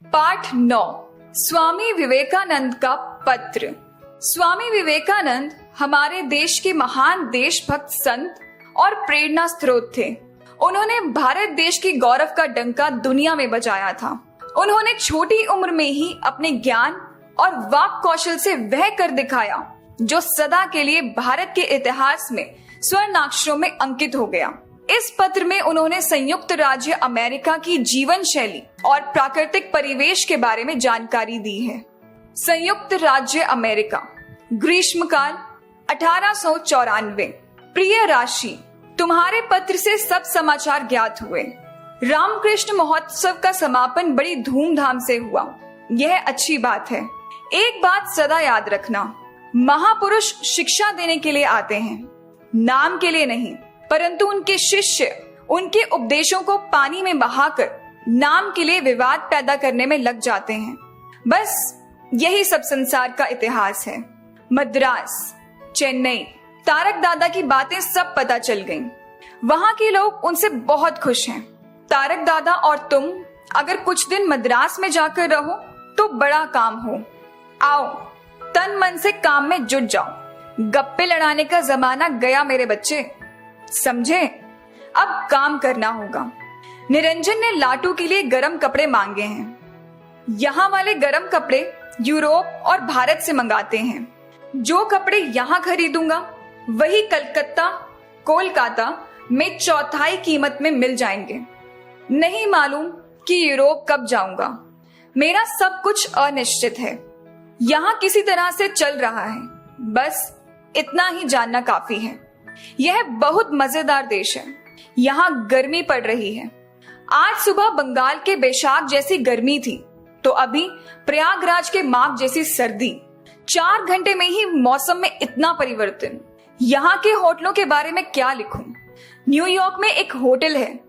पाठ 9। स्वामी विवेकानंद का पत्र। स्वामी विवेकानंद हमारे देश के महान देशभक्त संत और प्रेरणा स्रोत थे। उन्होंने भारत देश की गौरव का डंका दुनिया में बजाया था। उन्होंने छोटी उम्र में ही अपने ज्ञान और वाक कौशल से वह कर दिखाया जो सदा के लिए भारत के इतिहास में स्वर्णाक्षरों में अंकित हो गया। इस पत्र में उन्होंने संयुक्त राज्य अमेरिका की जीवन शैली और प्राकृतिक परिवेश के बारे में जानकारी दी है। संयुक्त राज्य अमेरिका, ग्रीष्मकाल 1894। प्रिय राशि, तुम्हारे पत्र से सब समाचार ज्ञात हुए। रामकृष्ण महोत्सव का समापन बड़ी धूमधाम से हुआ, यह अच्छी बात है। एक बात सदा याद रखना, महापुरुष शिक्षा देने के लिए आते हैं, नाम के लिए नहीं, परंतु उनके शिष्य उनके उपदेशों को पानी में बहाकर नाम के लिए विवाद पैदा करने में लग जाते हैं। बस यही सब संसार का इतिहास है। मद्रास, चेन्नई, तारक दादा की बातें सब पता चल गईं। वहां के लोग उनसे बहुत खुश हैं। तारक दादा और तुम अगर कुछ दिन मद्रास में जाकर रहो तो बड़ा काम हो। आओ, तन मन से काम में जुट जाओ। गप्पे लड़ाने का जमाना गया मेरे बच्चे, समझे? अब काम करना होगा। निरंजन ने लाटू के लिए गरम कपड़े मांगे हैं। यहाँ वाले गरम कपड़े यूरोप और भारत से मंगाते हैं। जो कपड़े यहाँ खरीदूंगा वही कलकत्ता, कोलकाता में चौथाई कीमत में मिल जाएंगे। नहीं मालूम कि यूरोप कब जाऊंगा। मेरा सब कुछ अनिश्चित है। यहाँ किसी तरह से चल रहा है, बस इतना ही जानना काफी है। यह बहुत मजेदार देश है। यहाँ गर्मी पड़ रही है। आज सुबह बंगाल के बैशाख जैसी गर्मी थी तो अभी प्रयागराज के माघ जैसी सर्दी। 4 घंटे में ही मौसम में इतना परिवर्तन। यहाँ के होटलों के बारे में क्या लिखूं? न्यूयॉर्क में एक होटल है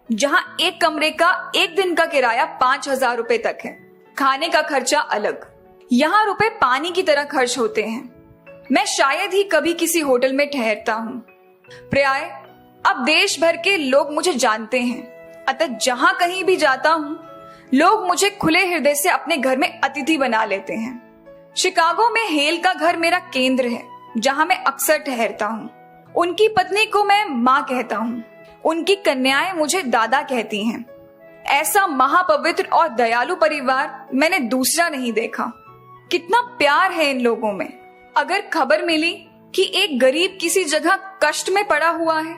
जहाँ एक कमरे का एक दिन का किराया 5,000 रुपए तक है। खाने का खर्चा अलग। यहाँ रुपए पानी की तरह खर्च होते हैं। मैं शायद ही कभी किसी होटल में ठहरता हूँ। प्राय अब देश भर के लोग मुझे जानते हैं, अतः जहाँ कहीं भी जाता हूँ लोग मुझे खुले हृदय से अपने घर में अतिथि बना लेते हैं। शिकागो में हेल का घर मेरा केंद्र है, जहाँ मैं अक्सर ठहरता हूँ। उनकी पत्नी को मैं माँ कहता हूँ, उनकी कन्याएं मुझे दादा कहती हैं। ऐसा महापवित्र और दयालु परिवार मैंने दूसरा नहीं देखा। कितना प्यार है इन लोगों में। अगर खबर मिली कि एक गरीब किसी जगह कष्ट में पड़ा हुआ है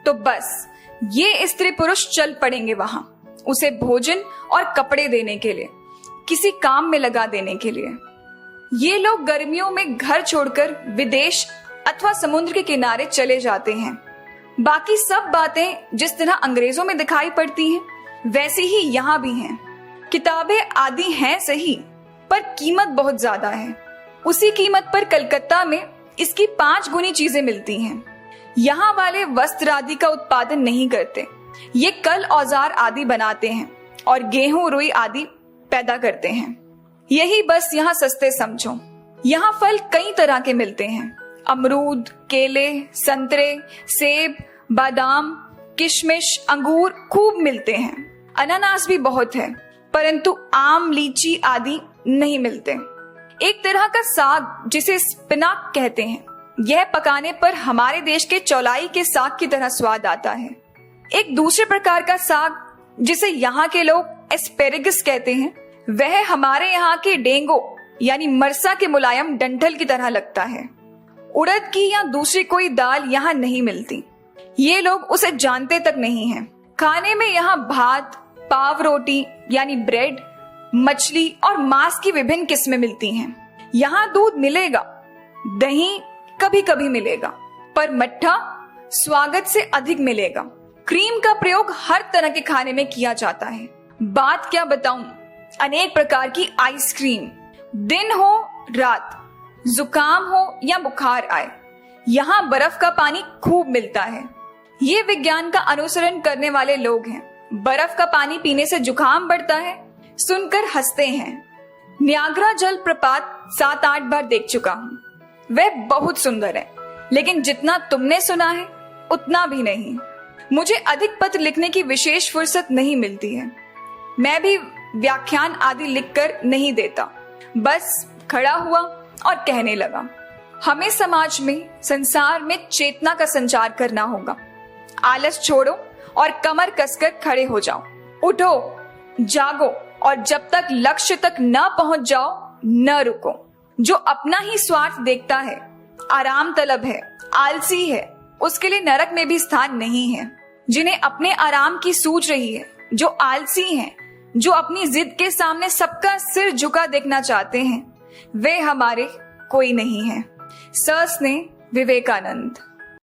तो बस ये स्त्री पुरुष चल पड़ेंगे वहां, उसे भोजन और कपड़े देने के लिए, किसी काम में लगा देने के लिए। ये लोग गर्मियों में घर छोड़कर विदेश अथवा समुद्र के किनारे चले जाते हैं। बाकी सब बातें जिस तरह अंग्रेजों में दिखाई पड़ती हैं वैसी ही यहाँ भी हैं। किताबें आदि हैं सही, पर कीमत बहुत ज्यादा है। उसी कीमत पर कलकत्ता में इसकी 5 गुनी चीजें मिलती हैं। यहाँ वाले वस्त्र आदि का उत्पादन नहीं करते, ये कल औजार आदि बनाते हैं और गेहूं रुई आदि पैदा करते हैं। यही बस यहाँ सस्ते समझो। यहाँ फल कई तरह के मिलते हैं। अमरूद, केले, संतरे, सेब, बादाम, किशमिश, अंगूर खूब मिलते हैं। अनानास भी बहुत है, परंतु आम, लीची आदि नहीं मिलते। एक तरह का साग जिसे स्पिनाक कहते हैं, यह पकाने पर हमारे देश के चौलाई के साग की तरह स्वाद आता है। एक दूसरे प्रकार का साग जिसे यहाँ के लोग एस्पेरेगस कहते हैं, वह हमारे यहाँ के डेंगो यानी मरसा के मुलायम डंठल की तरह लगता है। उड़द की या दूसरी कोई दाल यहाँ नहीं मिलती। ये लोग उसे जानते तक नहीं हैं। खाने में यहाँ भात, पाव रोटी यानी ब्रेड, मछली और मांस की विभिन्न किस्में मिलती हैं। यहाँ दूध मिलेगा, दही कभी कभी मिलेगा, पर मट्ठा स्वागत से अधिक मिलेगा। क्रीम का प्रयोग हर तरह के खाने में किया जाता है। बात क्या बताऊं, अनेक प्रकार की आइसक्रीम, दिन हो रात, जुकाम हो या बुखार आए, यहाँ बर्फ का पानी खूब मिलता है। ये विज्ञान का अनुसरण करने वाले लोग हैं। बर्फ का पानी पीने से जुकाम बढ़ता है, सुनकर हंसते हैं। न्यागरा जल प्रपात 7-8 बार देख चुका हूँ। वह बहुत सुंदर है, लेकिन जितना तुमने सुना है उतना भी नहीं। मुझे अधिक पत्र लिखने की विशेष फुर्सत नहीं मिलती है। मैं भी व्याख्यान आदि लिखकर नहीं देता, बस खड़ा हुआ और कहने लगा, हमें समाज में, संसार में चेतना का संचार करना होगा। आलस छोड़ो और कमर कसकर खड़े हो जाओ। उठो, जागो और जब तक लक्ष्य तक न पहुंच जाओ न रुको। जो अपना ही स्वार्थ देखता है, आराम तलब है, आलसी है, उसके लिए नरक में भी स्थान नहीं है। जिन्हें अपने आराम की सूझ रही है, जो आलसी हैं, जो अपनी जिद के सामने सबका सिर झुका देखना चाहते हैं, वे हमारे कोई नहीं है। सस्नेह, विवेकानंद।